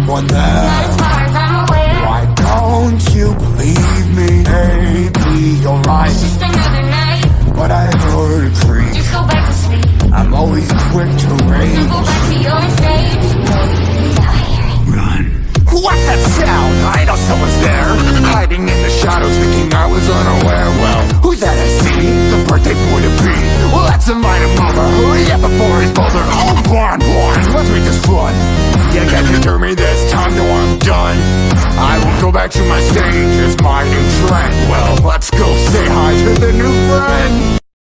someone there? Not as far as I'm aware. Why don't you believe me? Maybe you're right, It's just another night. but I heard a creak. Just go back to sleep. I'm always quick to Now rage. go back to your stage. Now I hear it. Run. What's that sound? I know someone's there, hiding in the shadows, thinking I was unaware. Well, who's that I see? The birthday boy to be. Well, let's invite him over. Hurry up,